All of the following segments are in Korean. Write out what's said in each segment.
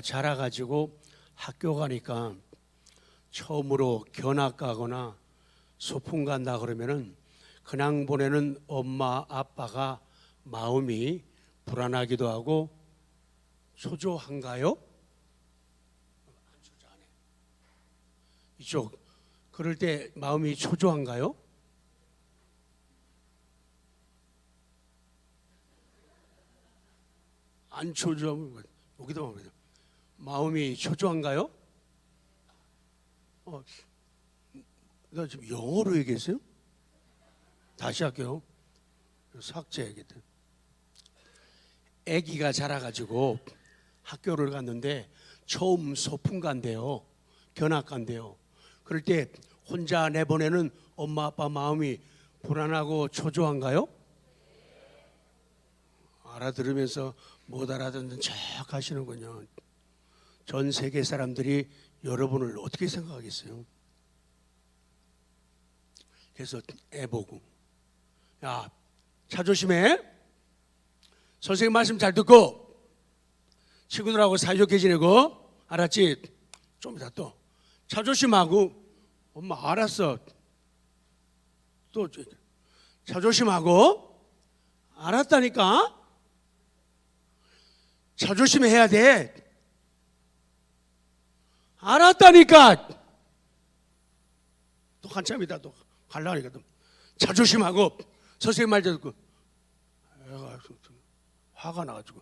자라가지고 학교 가니까 처음으로 견학 가거나 소풍 간다 그러면은 그냥 보내는 엄마 아빠가 마음이 불안하기도 하고 초조한가요? 이쪽 그럴 때 마음이 초조한가요? 안 초조하면 여기다 보면 마음이 초조한가요? 나 지금 영어로 얘기했어요? 다시 할게요. 삭제해야겠다. 아기가 자라가지고 학교를 갔는데 처음 소풍 간대요. 견학 간대요. 그럴 때 혼자 내보내는 엄마 아빠 마음이 불안하고 초조한가요? 알아들으면서 못 알아듣는 척 하시는군요. 전 세계 사람들이 여러분을 어떻게 생각하겠어요? 그래서 애 보고 야, 차 조심해. 선생님 말씀 잘 듣고 친구들하고 사이좋게 지내고 알았지? 좀 이따 또 차 조심하고 엄마 알았어. 또 차 조심하고 알았다니까. 차 조심해야 돼. 알았다니까. 또 한참 있다 또 갈라니까 또 차 조심하고 선생님 말 듣고 애가 화가 나가지고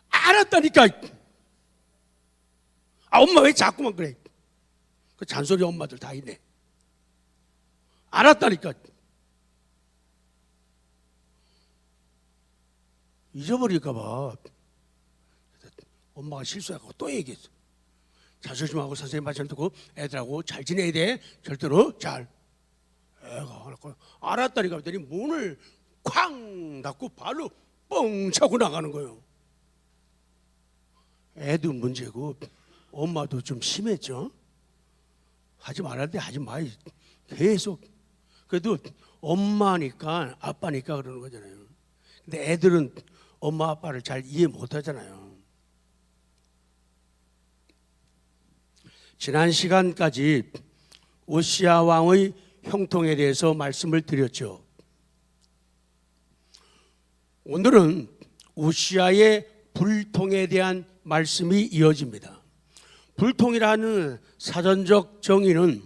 알았다니까. 엄마 왜 자꾸만 그래. 그 잔소리 엄마들 다 있네. 알았다니까. 잊어버릴까 봐 엄마가 실수하고 또 얘기했어. 차 조심하고 선생님 말씀 듣고 애들하고 잘 지내야 돼. 절대로 잘. 애가 알았다니까 했더니 문을 쾅 닫고 발로 뻥 차고 나가는 거예요. 애도 문제고 엄마도 좀 심했죠. 하지 말할 때 하지 마. 계속. 그래도 엄마니까 아빠니까 그러는 거잖아요. 근데 애들은 엄마 아빠를 잘 이해 못 하잖아요. 지난 시간까지 우시야 왕의 형통에 대해서 말씀을 드렸죠. 오늘은 우시야의 불통에 대한 말씀이 이어집니다. 불통이라는 사전적 정의는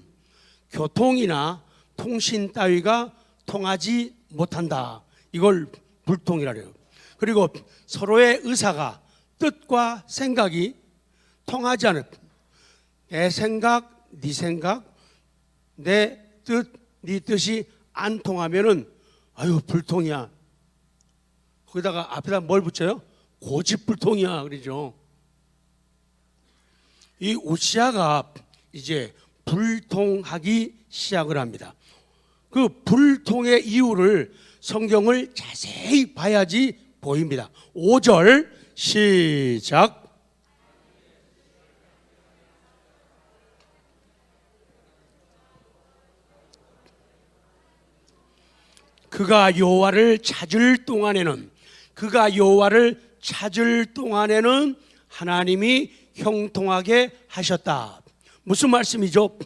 교통이나 통신 따위가 통하지 못한다. 이걸 불통이라 해요. 그리고 서로의 의사가 뜻과 생각이 통하지 않을, 내 생각, 네 생각, 내 뜻, 네 뜻이 안 통하면은 아유 불통이야. 거기다가 앞에다 뭘 붙여요? 고집불통이야 그러죠. 이 우시야가 이제 불통하기 시작을 합니다. 그 불통의 이유를 성경을 자세히 봐야지 보입니다. 5절 시작. 그가 여호와를 찾을 동안에는 하나님이 형통하게 하셨다. 무슨 말씀이죠?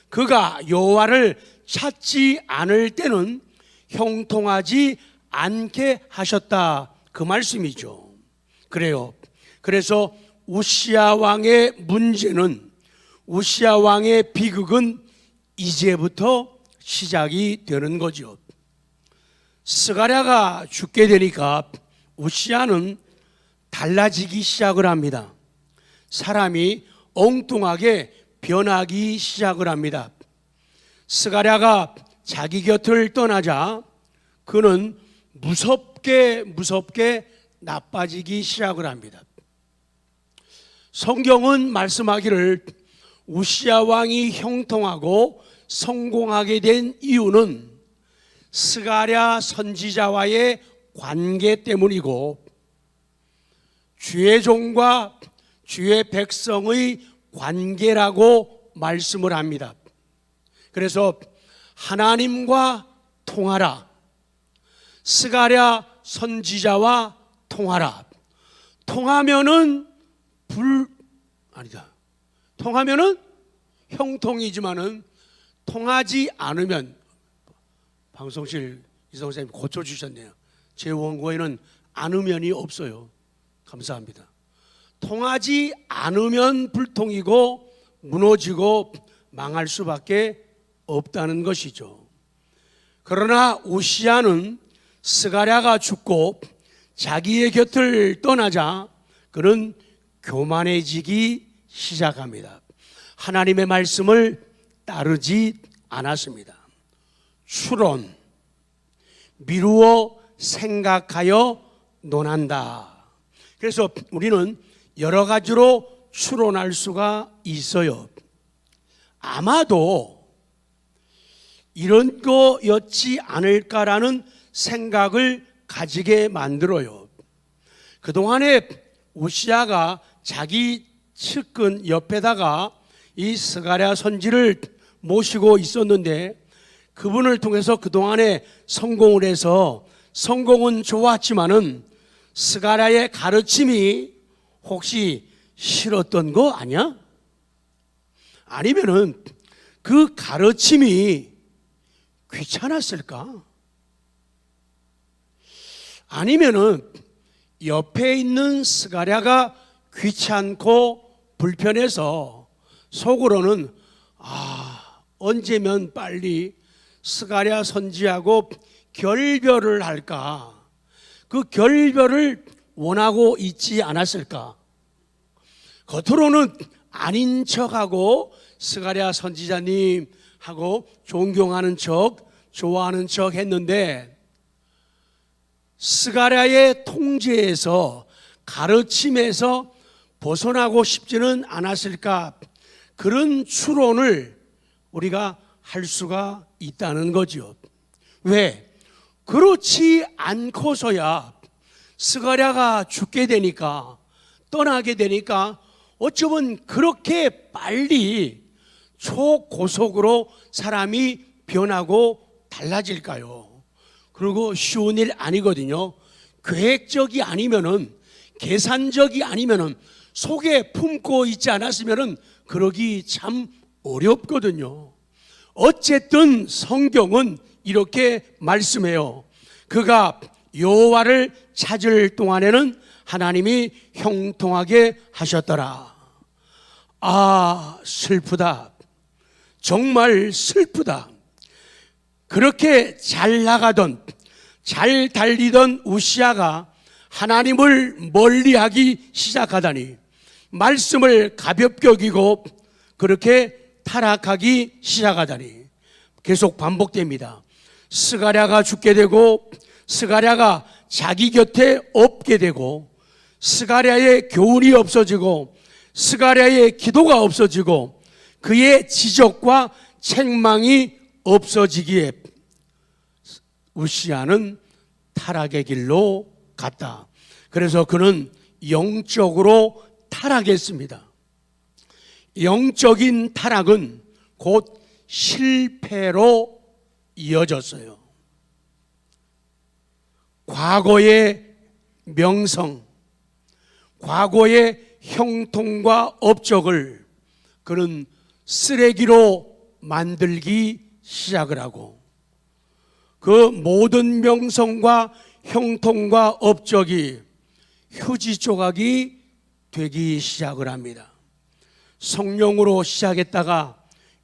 그가 여호와를 찾지 않을 때는 형통하지 않게 하셨다. 그 말씀이죠. 그래요. 그래서 우시야 왕의 문제는, 우시야 왕의 비극은 이제부터 시작이 되는 거죠. 스가랴가 죽게 되니까 우시야는 달라지기 시작을 합니다. 사람이 엉뚱하게 변하기 시작을 합니다. 스가랴가 자기 곁을 떠나자 그는 무섭게 나빠지기 시작을 합니다. 성경은 말씀하기를 우시야 왕이 형통하고 성공하게 된 이유는 스가랴 선지자와의 관계 때문이고 주의 종과 주의 백성의 관계라고 말씀을 합니다. 그래서 하나님과 통하라, 스가랴 선지자와 통하라. 통하면은 아니다. 통하면은 형통이지만은 통하지 않으면, 방송실 이성 선생님 고쳐주셨네요. 제 원고에는 않으면이 없어요. 감사합니다. 통하지 않으면 불통이고 무너지고 망할 수밖에 없다는 것이죠. 그러나 우시야는 스가랴가 죽고 자기의 곁을 떠나자 그는 교만해지기 시작합니다. 하나님의 말씀을 따르지 않았습니다. 추론, 미루어 생각하여 논한다. 그래서 우리는 여러 가지로 추론할 수가 있어요. 아마도 이런 거였지 않을까라는 생각을 가지게 만들어요. 그동안에 우시야가 자기 측근 옆에다가 이 스가랴 선지를 모시고 있었는데, 그분을 통해서 그동안에 성공을 해서 성공은 좋았지만은 스가랴의 가르침이 혹시 싫었던 거 아니야? 아니면은 그 가르침이 귀찮았을까? 아니면은 옆에 있는 스가랴가 귀찮고 불편해서 속으로는 언제면 빨리 스가랴 선지하고 결별을 할까? 그 결별을 원하고 있지 않았을까? 겉으로는 아닌 척하고 스가랴 선지자님하고 존경하는 척, 좋아하는 척 했는데, 스가랴의 통제에서, 가르침에서 벗어나고 싶지는 않았을까? 그런 추론을 우리가 할 수가 있다는 거죠. 왜? 그렇지 않고서야 스가랴가 죽게 되니까, 떠나게 되니까 어쩌면 그렇게 빨리 초고속으로 사람이 변하고 달라질까요? 그리고 쉬운 일 아니거든요. 계획적이 아니면은, 계산적이 아니면은, 속에 품고 있지 않았으면은 그러기 참 어렵거든요. 어쨌든 성경은 이렇게 말씀해요. 그가 여호와를 찾을 동안에는 하나님이 형통하게 하셨더라. 슬프다. 정말 슬프다. 그렇게 잘 나가던, 잘 달리던 우시야가 하나님을 멀리하기 시작하다니, 말씀을 가볍게 여기고 그렇게 타락하기 시작하다니 계속 반복됩니다. 스가랴가 죽게 되고, 스가랴가 자기 곁에 없게 되고, 스가랴의 교훈이 없어지고, 스가랴의 기도가 없어지고, 그의 지적과 책망이 없어지기에 우시야는 타락의 길로 갔다. 그래서 그는 영적으로 타락했습니다. 영적인 타락은 곧 실패로 이어졌어요. 과거의 명성, 과거의 형통과 업적을 그는 쓰레기로 만들기 시작을 하고, 그 모든 명성과 형통과 업적이 휴지 조각이 되기 시작을 합니다. 성령으로 시작했다가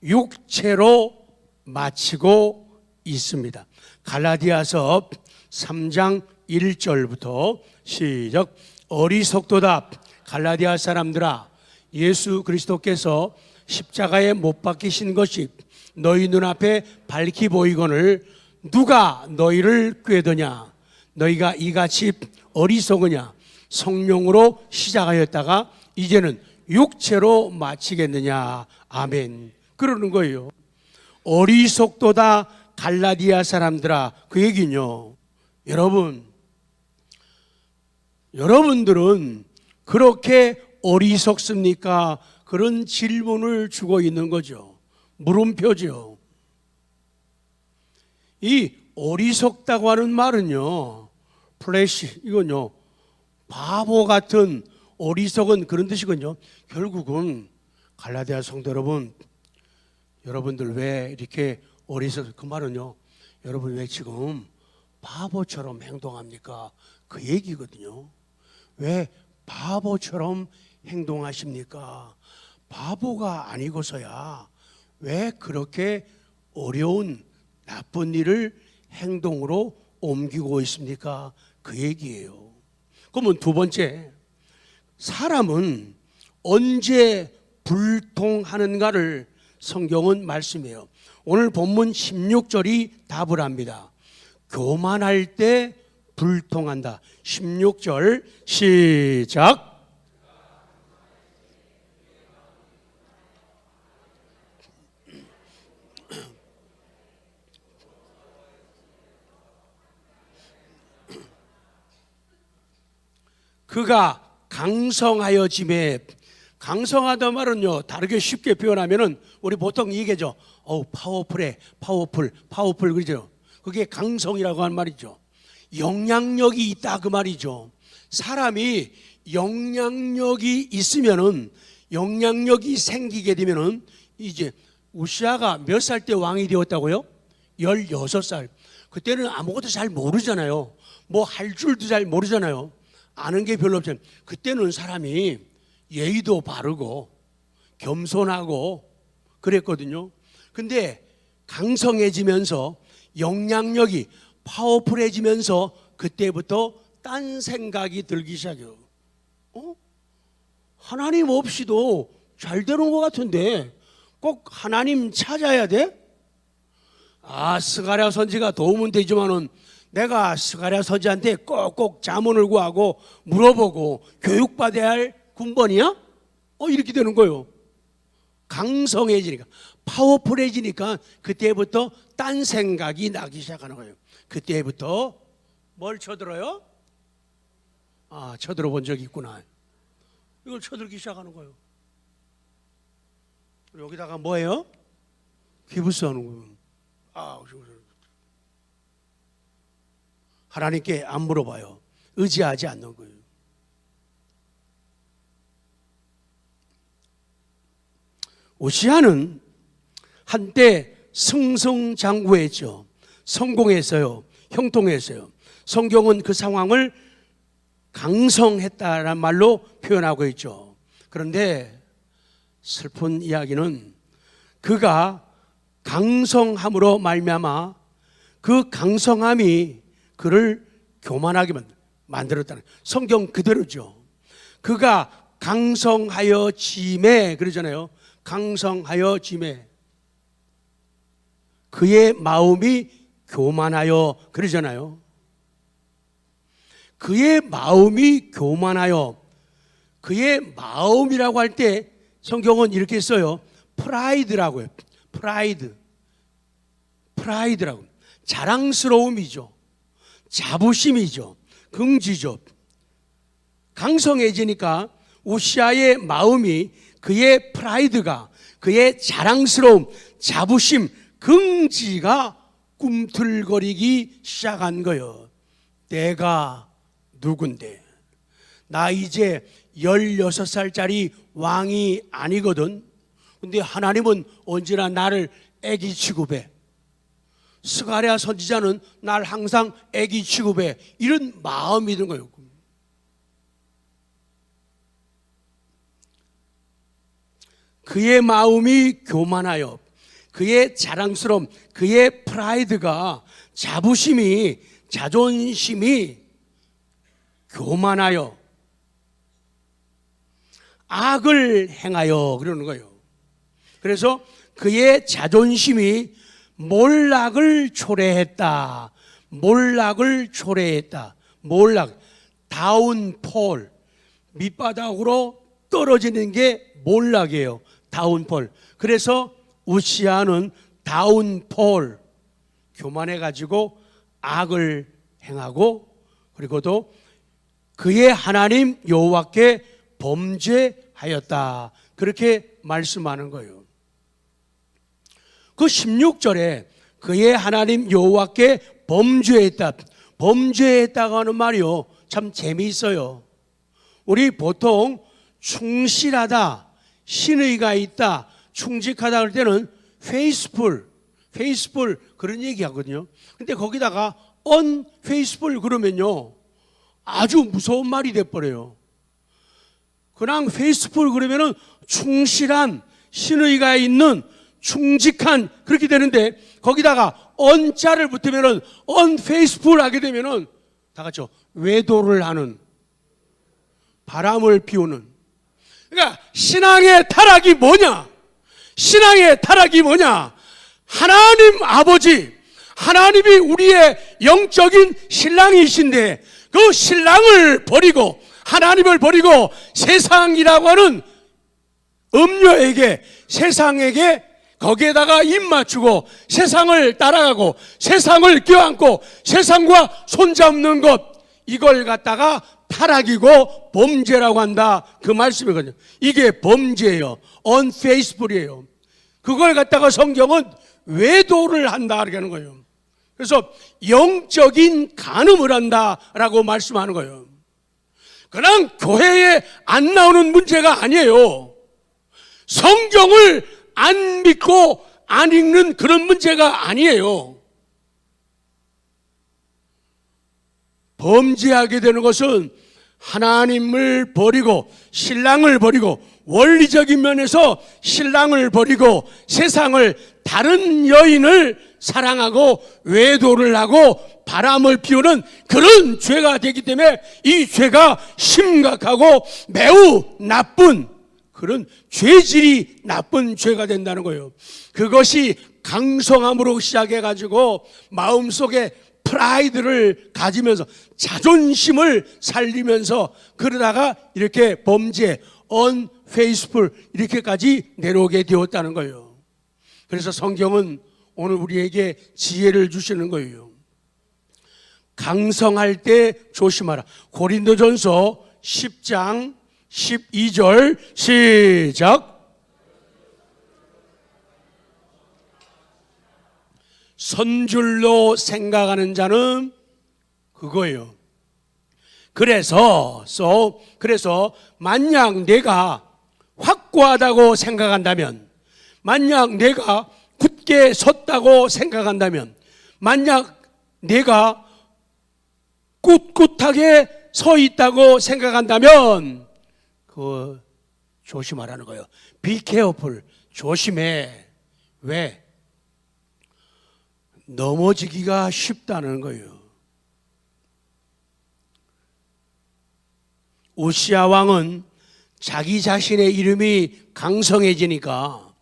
육체로 마치고 있습니다. 갈라디아서 3장 1절부터 시작. 어리석도다 갈라디아 사람들아, 예수 그리스도께서 십자가에 못 박히신 것이 너희 눈앞에 밝히 보이거늘 누가 너희를 꾀더냐? 너희가 이같이 어리석으냐? 성령으로 시작하였다가 이제는 육체로 마치겠느냐? 아멘. 그러는 거예요. 어리석도다 갈라디아 사람들아, 그 얘기는요, 여러분들은 그렇게 어리석습니까? 그런 질문을 주고 있는 거죠. 물음표죠. 이 어리석다고 하는 말은요, 플래시, 이건요, 바보 같은, 어리석은 그런 뜻이군요. 결국은 갈라디아 성도 여러분, 여러분들 왜 이렇게 어리석? 그 말은요, 여러분 왜 지금 바보처럼 행동합니까? 그 얘기거든요. 왜 바보처럼 행동하십니까? 바보가 아니고서야 왜 그렇게 어려운 나쁜 일을 행동으로 옮기고 있습니까? 그 얘기예요. 그러면 두 번째, 사람은 언제 불통하는가를 성경은 말씀해요. 오늘 본문 16절이 답을 합니다. 교만할 때 불통한다. 16절 시작. 그가 강성하여짐에, 강성하다 말은요 다르게 쉽게 표현하면은 우리 보통 얘기죠. 파워풀해, 파워풀 그러죠. 그게 강성이라고 하는 말이죠. 영향력이 있다 그 말이죠. 사람이 영향력이 있으면은, 영향력이 생기게 되면은, 이제 우시아가 몇 살 때 왕이 되었다고요? 16살. 그때는 아무것도 잘 모르잖아요. 뭐 할 줄도 잘 모르잖아요. 아는 게 별로 없잖아요. 그때는 사람이 예의도 바르고 겸손하고 그랬거든요. 근데 강성해지면서 영향력이 파워풀해지면서 그때부터 딴 생각이 들기 시작해요. 하나님 없이도 잘 되는 것 같은데 꼭 하나님 찾아야 돼? 스가랴 선지가 도움은 되지만은 내가 스가랴 선지한테 꼭꼭 자문을 구하고 물어보고 교육받아야 할 군번이야? 이렇게 되는 거예요. 강성해지니까, 파워풀해지니까 그때부터 딴 생각이 나기 시작하는 거예요. 그때부터 뭘 쳐들어요? 쳐들어 본 적이 있구나. 이걸 쳐들기 시작하는 거예요. 여기다가 뭐예요? 기부스하는 거예요. 하나님께 안 물어봐요. 의지하지 않는 거예요. 오시아는 한때 승승장구했죠. 성공했어요. 형통했어요. 성경은 그 상황을 강성했다라는 말로 표현하고 있죠. 그런데 슬픈 이야기는 그가 강성함으로 말미암아 그 강성함이 그를 교만하게 만들었다는, 성경 그대로죠. 그가 강성하여 짐에 그러잖아요. 강성하여 짐에 그의 마음이 교만하여 그러잖아요. 그의 마음이 교만하여, 그의 마음이라고 할 때 성경은 이렇게 써요. 프라이드라고요. 프라이드라고. 자랑스러움이죠. 자부심이죠. 긍지죠. 강성해지니까 우시아의 마음이, 그의 프라이드가, 그의 자랑스러움, 자부심, 긍지가 꿈틀거리기 시작한 거예요. 내가 누군데? 나 이제 16살짜리 왕이 아니거든. 근데 하나님은 언제나 나를 애기 취급해. 스가랴 선지자는 날 항상 애기 취급해. 이런 마음이 드는 거예요. 그의 마음이 교만하여, 그의 자랑스러움, 그의 프라이드가, 자부심이, 자존심이 교만하여 악을 행하여 그러는 거예요. 그래서 그의 자존심이 몰락을 초래했다. 몰락, 다운폴, 밑바닥으로 떨어지는 게 몰락이에요. 다운폴. 그래서 우시아는 다운폴, 교만해가지고 악을 행하고, 그리고 또 그의 하나님 여호와께 범죄하였다. 그렇게 말씀하는 거예요. 그 16절에 그의 하나님 여호와께 범죄했다고 하는 말이요, 참 재미있어요. 우리 보통 충실하다, 신의가 있다, 충직하다 할 때는 faithful 그런 얘기 하거든요. 근데 거기다가 unfaithful 그러면요, 아주 무서운 말이 돼버려요. 그냥 faithful 그러면은 충실한, 신의가 있는, 충직한 그렇게 되는데 거기다가 un자를 붙으면은 unfaithful 하게 되면은 다 같이요, 외도를 하는, 바람을 피우는. 그러니까 신앙의 타락이 뭐냐? 신앙의 타락이 뭐냐? 하나님 아버지, 하나님이 우리의 영적인 신랑이신데 그 신랑을 버리고 하나님을 버리고 세상이라고 하는 음료에게, 세상에게 거기에다가 입 맞추고 세상을 따라가고 세상을 껴안고 세상과 손잡는 것, 이걸 갖다가 타락이고 범죄라고 한다, 그 말씀이거든요. 이게 범죄예요. unfaithful이에요. 그걸 갖다가 성경은 외도를 한다 이렇게 하는 거예요. 그래서 영적인 간음을 한다라고 말씀하는 거예요. 그냥 교회에 안 나오는 문제가 아니에요. 성경을 안 믿고 안 읽는 그런 문제가 아니에요. 범죄하게 되는 것은 하나님을 버리고 신랑을 버리고 원리적인 면에서 신랑을 버리고 세상을, 다른 여인을 사랑하고 외도를 하고 바람을 피우는 그런 죄가 되기 때문에 이 죄가 심각하고 매우 나쁜, 그런 죄질이 나쁜 죄가 된다는 거예요. 그것이 강성함으로 시작해가지고 마음속에 프라이드를 가지면서 자존심을 살리면서 그러다가 이렇게 범죄, unfaithful 이렇게까지 내려오게 되었다는 거예요. 그래서 성경은 오늘 우리에게 지혜를 주시는 거예요. 강성할 때 조심하라. 고린도전서 10장 12절 시작. 선줄로 생각하는 자는 그거예요. 그래서 만약 내가 확고하다고 생각한다면, 만약 내가 굳게 섰다고 생각한다면, 만약 내가 꿋꿋하게 서 있다고 생각한다면 그거 조심하라는 거예요. Be careful. 조심해. 왜? 넘어지기가 쉽다는 거예요. 우시야 왕은 자기 자신의 이름이 강성해지니까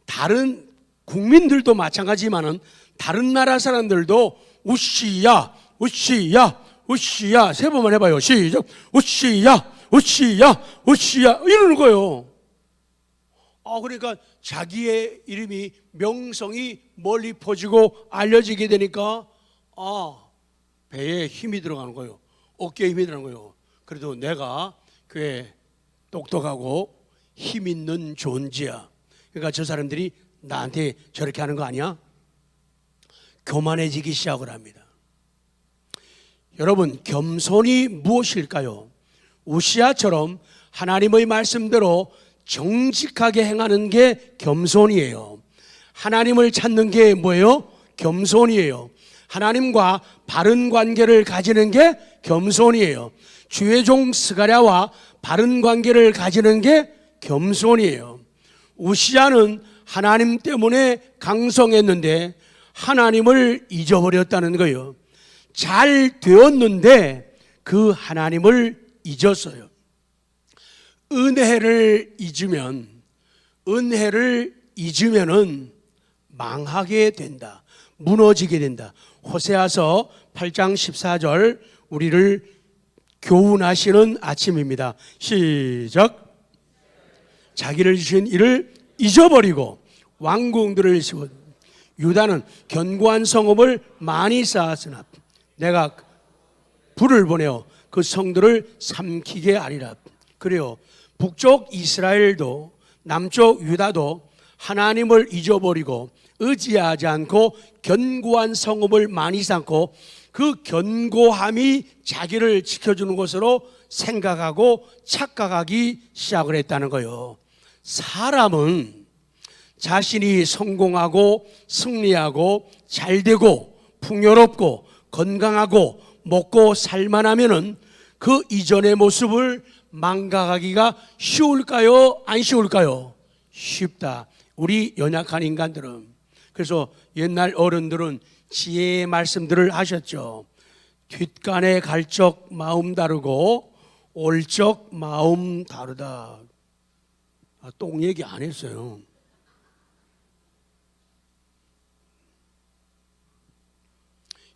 다른 국민들도 마찬가지지만은 다른 나라 사람들도 우시야, 우시야, 우시야 세 번만 해봐요. 시작. 우시야, 우시야, 우시야 이러는 거예요. 그러니까 자기의 이름이, 명성이 멀리 퍼지고 알려지게 되니까 배에 힘이 들어가는 거예요. 어깨에 힘이 들어가는 거예요. 그래도 내가 꽤 똑똑하고 힘 있는 존재야. 그러니까 저 사람들이 나한테 저렇게 하는 거 아니야? 교만해지기 시작을 합니다. 여러분, 겸손이 무엇일까요? 우시아처럼 하나님의 말씀대로 정직하게 행하는 게 겸손이에요. 하나님을 찾는 게 뭐예요? 겸손이에요. 하나님과 바른 관계를 가지는 게 겸손이에요. 주의 종 스가랴와 바른 관계를 가지는 게 겸손이에요. 우시아는 하나님 때문에 강성했는데 하나님을 잊어버렸다는 거예요. 잘 되었는데 그 하나님을 잊었어요. 은혜를 잊으면은 망하게 된다. 무너지게 된다. 호세아서 8장 14절 우리를 교훈하시는 아침입니다. 시작. 자기를 주신 이를 잊어버리고 왕궁들을 세워 유다는 견고한 성읍을 많이 쌓았으나 내가 불을 보내어 그 성들을 삼키게 하리라. 그래요. 북쪽 이스라엘도 남쪽 유다도 하나님을 잊어버리고 의지하지 않고 견고한 성읍을 많이 쌓고 그 견고함이 자기를 지켜주는 것으로 생각하고 착각하기 시작을 했다는 거예요. 사람은 자신이 성공하고 승리하고 잘되고 풍요롭고 건강하고 먹고 살만하면은 그 이전의 모습을 망각하기가 쉬울까요? 안 쉬울까요? 쉽다. 우리 연약한 인간들은. 그래서 옛날 어른들은 지혜의 말씀들을 하셨죠. 뒷간에 갈 적 마음 다르고 올 적 마음 다르다. 똥 얘기 안 했어요.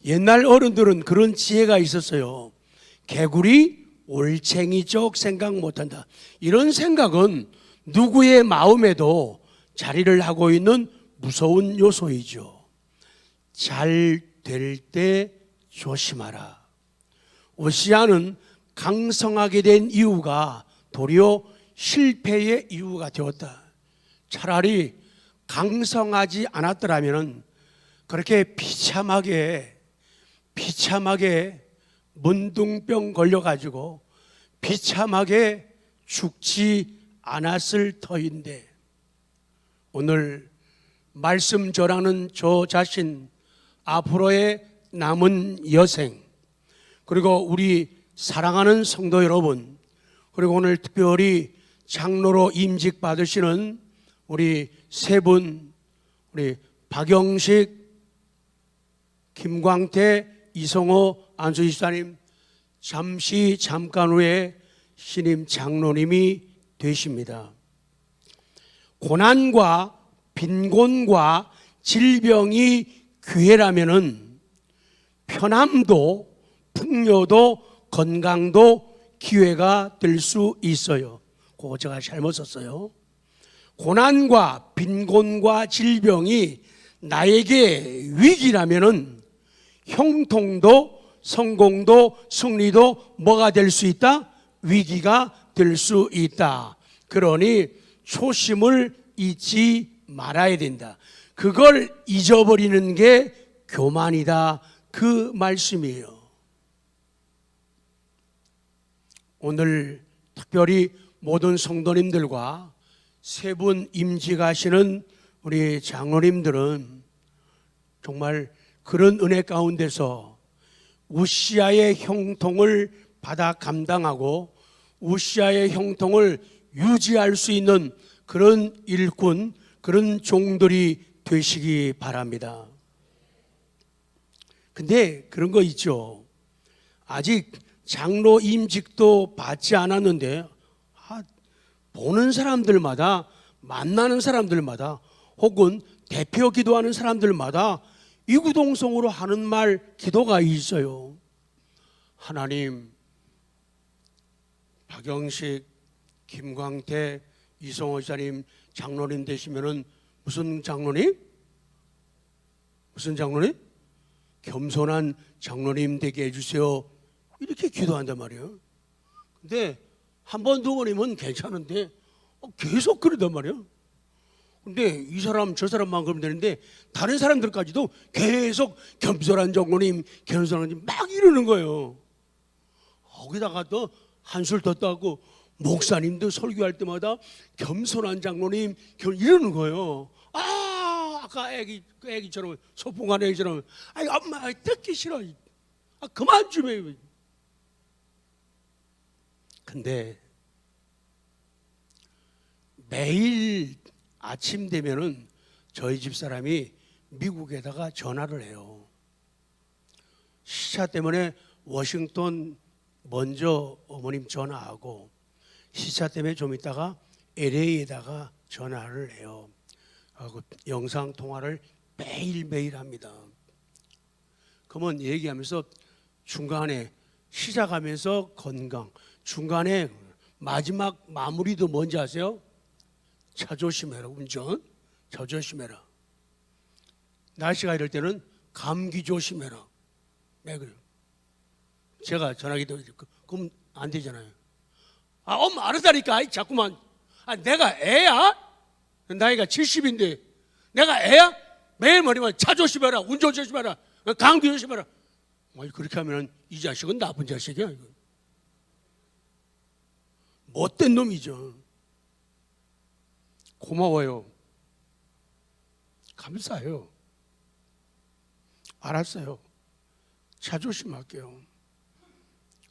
옛날 어른들은 그런 지혜가 있었어요. 개구리 올챙이 쪽 생각 못한다. 이런 생각은 누구의 마음에도 자리를 하고 있는 무서운 요소이죠. 잘 될 때 조심하라. 오시아는 강성하게 된 이유가 도리어 실패의 이유가 되었다. 차라리 강성하지 않았더라면 그렇게 비참하게 문둥병 걸려가지고 비참하게 죽지 않았을 터인데, 오늘 말씀 전하는 저 자신, 앞으로의 남은 여생, 그리고 우리 사랑하는 성도 여러분, 그리고 오늘 특별히 장로로 임직 받으시는 우리 세 분, 우리 박영식, 김광태, 이성호 안수집사님, 잠깐 후에 신임 장로님이 되십니다. 고난과 빈곤과 질병이 기회라면은 편함도 풍요도 건강도 기회가 될 수 있어요. 그거 제가 잘못 썼어요. 고난과 빈곤과 질병이 나에게 위기라면은 형통도 성공도 승리도 뭐가 될 수 있다? 위기가 될 수 있다. 그러니 초심을 잊지 말아야 된다. 그걸 잊어버리는 게 교만이다. 그 말씀이에요. 오늘 특별히 모든 성도님들과 세 분 임직하시는 우리 장로님들은 정말 그런 은혜 가운데서 우시아의 형통을 받아 감당하고 우시아의 형통을 유지할 수 있는 그런 일꾼, 그런 종들이 되시기 바랍니다. 근데 그런 거 있죠. 아직 장로 임직도 받지 않았는데 보는 사람들마다, 만나는 사람들마다, 혹은 대표 기도하는 사람들마다 이구동성으로 하는 말, 기도가 있어요. 하나님, 박영식, 김광태, 이성호 지사님 장로님 되시면은 무슨 장로님? 무슨 장로님? 겸손한 장로님 되게 해주세요. 이렇게 기도한단 말이에요. 근데 한 번, 두 번이면 괜찮은데 계속 그러단 말이에요. 근데 이 사람 저 사람만 그러면 되는데 다른 사람들까지도 계속 겸손한 장로님, 겸손한 장로님 막 이러는 거예요. 거기다가 또 한술 더 따고 목사님도 설교할 때마다 겸손한 장로님 이러는 거예요. 아까 애기처럼, 소풍간 애기처럼, 엄마 듣기 싫어. 그만 좀 해. 근데 매일 아침 되면은 저희 집 사람이 미국에다가 전화를 해요. 시차 때문에 워싱턴 먼저 어머님 전화하고, 시차 때문에 좀 있다가 LA에다가 전화를 해요. 하고 영상 통화를 매일매일 합니다. 그러면 얘기하면서 중간에 시작하면서 건강, 중간에 마지막 마무리도 뭔지 아세요? 차 조심해라. 운전 차 조심해라. 날씨가 이럴 때는 감기 조심해라. 네, 그래요. 제가 전화기도 그럼 안 되잖아요. 엄마 알았다니까. 자꾸만. 내가 애야? 나이가 70인데 내가 애야? 매일 말이면 차 조심해라. 운전 조심해라. 감기 조심해라. 그렇게 하면 이 자식은 나쁜 자식이야. 이거. 못된 놈이죠. 고마워요. 감사해요. 알았어요. 차 조심할게요.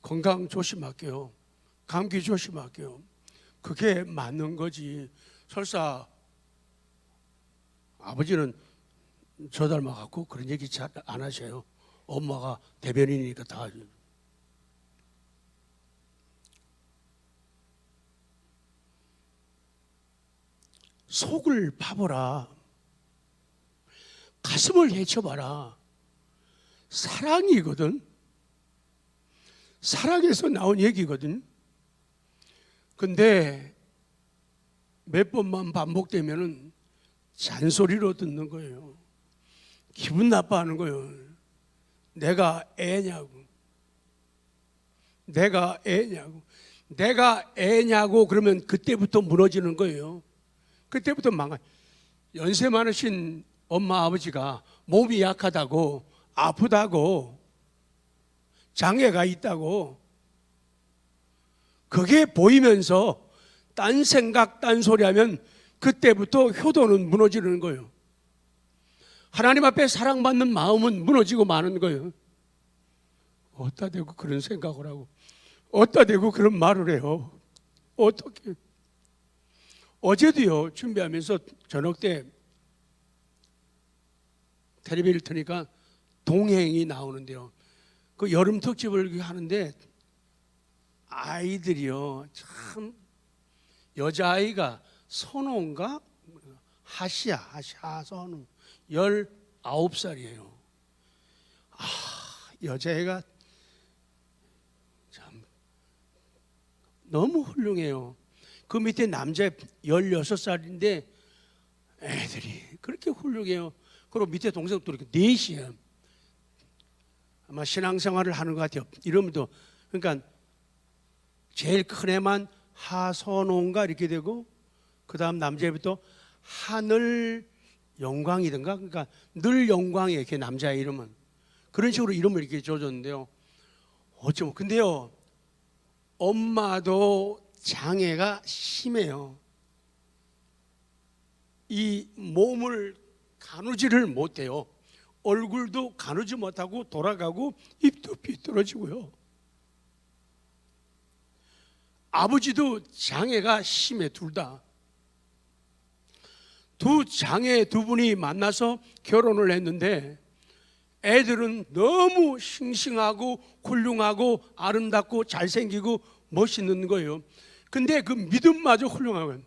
건강 조심할게요. 감기 조심할게요. 그게 맞는 거지. 설사 아버지는 저 닮아갖고 그런 얘기 잘 안 하셔요. 엄마가 대변인이니까 다. 속을 파보라. 가슴을 헤쳐봐라. 사랑이거든. 사랑에서 나온 얘기거든. 근데 몇 번만 반복되면은 잔소리로 듣는 거예요. 기분 나빠하는 거예요. 내가 애냐고. 내가 애냐고. 내가 애냐고 그러면 그때부터 무너지는 거예요. 그때부터 망가. 연세 많으신 엄마 아버지가 몸이 약하다고 아프다고 장애가 있다고 그게 보이면서 딴 생각 딴 소리 하면 그때부터 효도는 무너지는 거예요. 하나님 앞에 사랑받는 마음은 무너지고 마는 거예요. 어디다 대고 그런 생각을 하고 어디다 대고 그런 말을 해요. 어떻게. 어제도요, 준비하면서 저녁 때 텔레비를 트니까 동행이 나오는데요. 그 여름 특집을 하는데 아이들이요, 참 여자아이가 선호인가? 하선우 19살이에요. 여자애가 참 너무 훌륭해요. 그 밑에 남자 16살인데 애들이 그렇게 훌륭해요. 그리고 밑에 동생도 이렇게 넷이에요. 아마 신앙생활을 하는 것 같아요. 이름도 그러니까 제일 큰 애만 하선호인가 이렇게 되고 그 다음 남자애부터 하늘 영광이든가 그러니까 늘 영광이에요. 이렇게 남자의 이름은 그런 식으로 이름을 이렇게 줘줬는데요. 어쩌면 근데요 엄마도 장애가 심해요. 이 몸을 가누지를 못해요. 얼굴도 가누지 못하고 돌아가고 입도 비뚤어지고요. 아버지도 장애가 심해. 둘 다. 두 장애 두 분이 만나서 결혼을 했는데 애들은 너무 싱싱하고 훌륭하고 아름답고 잘생기고 멋있는 거예요. 근데 그 믿음마저 훌륭하고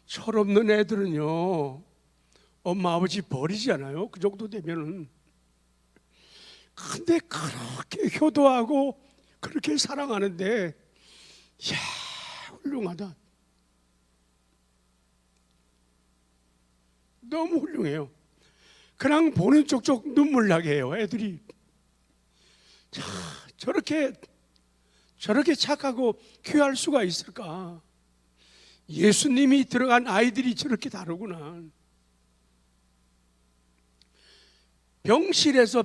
철없는 애들은요 엄마 아버지 버리잖아요. 그 정도 되면은. 근데 그렇게 효도하고 그렇게 사랑하는데 이야 훌륭하다. 너무 훌륭해요. 그냥 보는 쪽쪽 눈물 나게 해요. 애들이 저렇게 착하고 귀할 수가 있을까? 예수님이 들어간 아이들이 저렇게 다르구나. 병실에서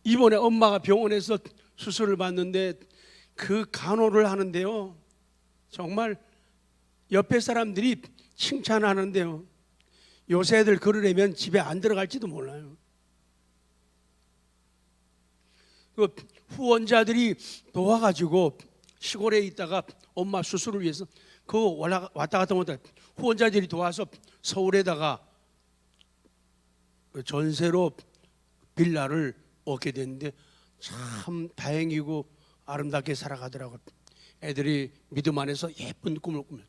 이번에 엄마가 병원에서 수술을 받는데 그 간호를 하는데요 정말 옆에 사람들이 칭찬하는데요 요새 애들 그러려면 집에 안 들어갈지도 몰라요. 그 후원자들이 도와가지고 시골에 있다가 엄마 수술을 위해서 그거 왔다 갔다 못해 후원자들이 도와서 서울에다가 전세로 빌라를 얻게 됐는데 참 다행이고 아름답게 살아가더라고요. 애들이 믿음 안에서 예쁜 꿈을 꾸며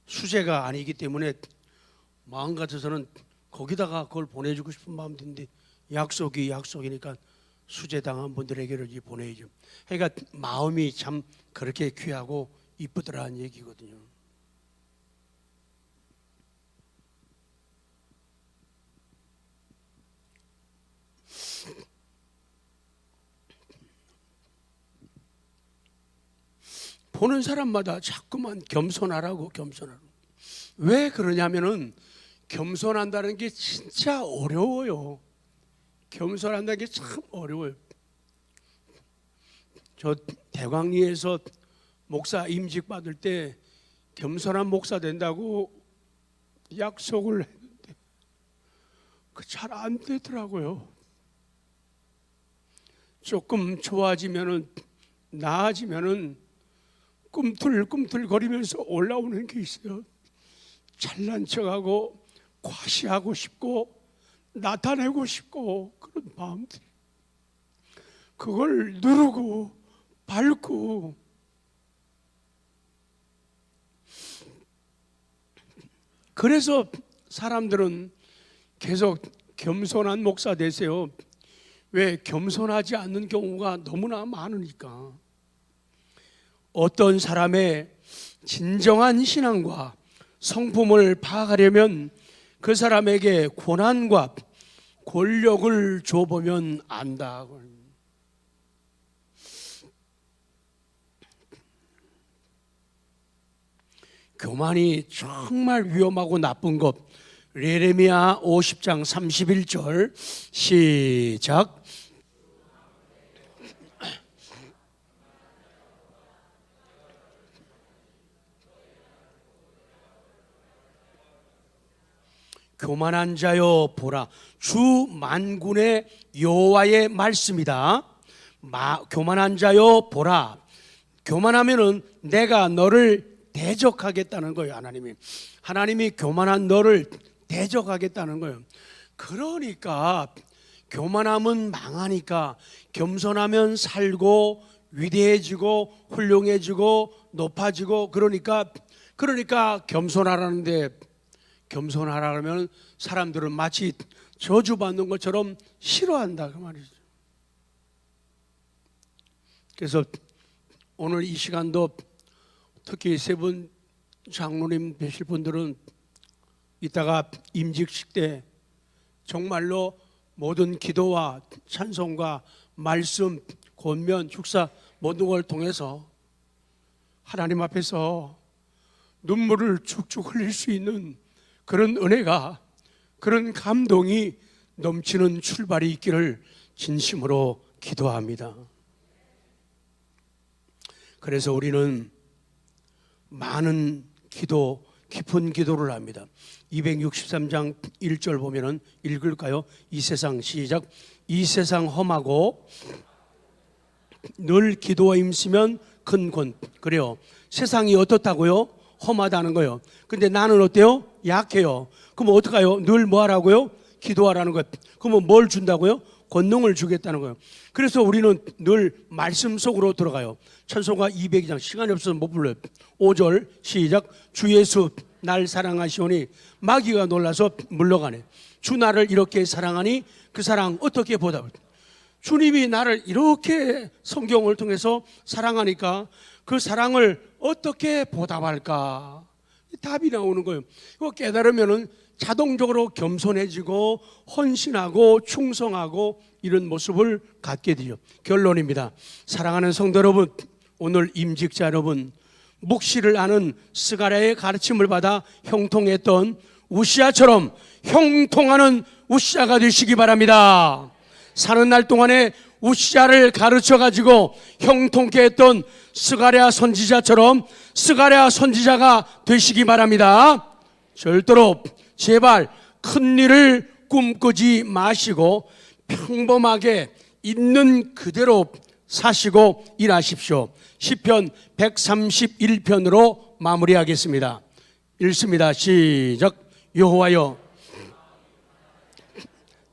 수제가 아니기 때문에 마음 같아서는 거기다가 그걸 보내주고 싶은 마음이 드는데 약속이니까 수제당한 분들에게를 보내야죠. 그러니까 마음이 참 그렇게 귀하고 이쁘더라는 얘기거든요. 보는 사람마다 자꾸만 겸손하라고. 왜 그러냐면은 겸손한다는 게 진짜 어려워요. 겸손한다는 게 참 어려워요. 저 대광리에서 목사 임직 받을 때 겸손한 목사 된다고 약속을 했는데 그 잘 안 되더라고요. 조금 좋아지면은 나아지면은 꿈틀꿈틀거리면서 올라오는 게 있어요. 잘난 척하고 과시하고 싶고 나타내고 싶고 그런 마음들, 그걸 누르고 밟고. 그래서 사람들은 계속 겸손한 목사 되세요. 왜? 겸손하지 않는 경우가 너무나 많으니까. 어떤 사람의 진정한 신앙과 성품을 파악하려면 그 사람에게 고난과 권력을 줘보면 안다. 교만이 정말 위험하고 나쁜 것. 예레미야 50장 31절 시작. 교만한 자여 보라. 주 만군의 여호와의 말씀이다. 교만한 자여 보라. 교만하면은 내가 너를 대적하겠다는 거예요. 하나님이 교만한 너를 대적하겠다는 거예요. 그러니까 교만하면 망하니까 겸손하면 살고 위대해지고 훌륭해지고 높아지고. 그러니까 겸손하라는데, 겸손하라면 사람들은 마치 저주받는 것처럼 싫어한다 그 말이죠. 그래서 오늘 이 시간도 특히 세 분 장로님 되실 분들은 이따가 임직식 때 정말로 모든 기도와 찬송과 말씀, 권면, 축사 모든 걸 통해서 하나님 앞에서 눈물을 쭉쭉 흘릴 수 있는 그런 은혜가, 그런 감동이 넘치는 출발이 있기를 진심으로 기도합니다. 그래서 우리는 많은 기도, 깊은 기도를 합니다. 263장 1절 보면은 읽을까요? 이 세상 시작. 이 세상 험하고 늘 기도와 힘쓰면 큰 권. 그래요. 세상이 어떻다고요? 험하다는 거예요. 근데 나는 어때요? 약해요. 그럼 어떡해요? 늘 뭐 하라고요? 기도하라는 거예요. 그러면 뭘 준다고요? 권능을 주겠다는 거예요. 그래서 우리는 늘 말씀 속으로 들어가요. 찬송가 202장 시간이 없어서 못 불러요. 5절 시작. 주 예수 날 사랑하시오니 마귀가 놀라서 물러가네. 주 나를 이렇게 사랑하니 그 사랑 어떻게 보답을. 주님이 나를 이렇게 성경을 통해서 사랑하니까 그 사랑을 어떻게 보답할까? 답이 나오는 거예요. 이거 깨달으면은 자동적으로 겸손해지고 헌신하고 충성하고 이런 모습을 갖게 되죠. 결론입니다. 사랑하는 성도 여러분, 오늘 임직자 여러분, 묵시를 아는 스가랴의 가르침을 받아 형통했던 우시아처럼 형통하는 우시아가 되시기 바랍니다. 사는 날 동안에 우시아를 가르쳐가지고 형통케 했던 스가랴 선지자처럼 스가랴 선지자가 되시기 바랍니다. 절대로 제발 큰 일을 꿈꾸지 마시고 평범하게 있는 그대로 사시고 일하십시오. 시편 131편으로 마무리하겠습니다. 읽습니다. 시작. 여호와여,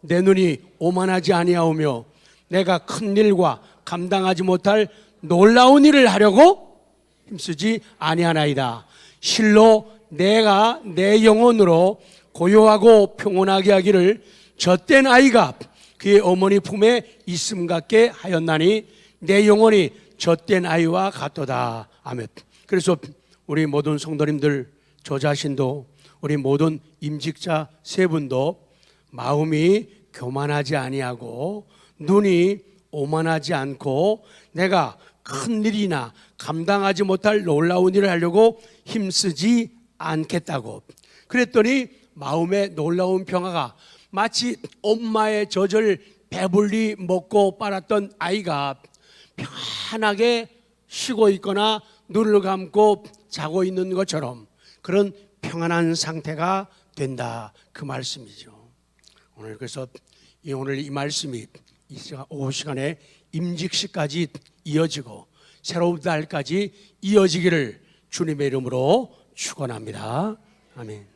내 눈이 오만하지 아니하오며 내가 큰 일과 감당하지 못할 놀라운 일을 하려고 힘쓰지 아니하나이다. 실로 내가 내 영혼으로 고요하고 평온하게 하기를 젖된 아이가 그의 어머니 품에 있음 같게 하였나니 내 영혼이 젖된 아이와 같도다. 아멘. 그래서 우리 모든 성도님들, 저 자신도 우리 모든 임직자 세 분도 마음이 교만하지 아니하고 눈이 오만하지 않고 내가 큰 일이나 감당하지 못할 놀라운 일을 하려고 힘쓰지 않겠다고. 그랬더니 마음의 놀라운 평화가 마치 엄마의 젖을 배불리 먹고 빨았던 아이가 편하게 쉬고 있거나 눈을 감고 자고 있는 것처럼 그런 평안한 상태가 된다, 그 말씀이죠. 오늘 그래서 오늘 이 말씀이 오후 시간에 임직식까지 이어지고 새로운 달까지 이어지기를 주님의 이름으로 축원합니다. 아멘.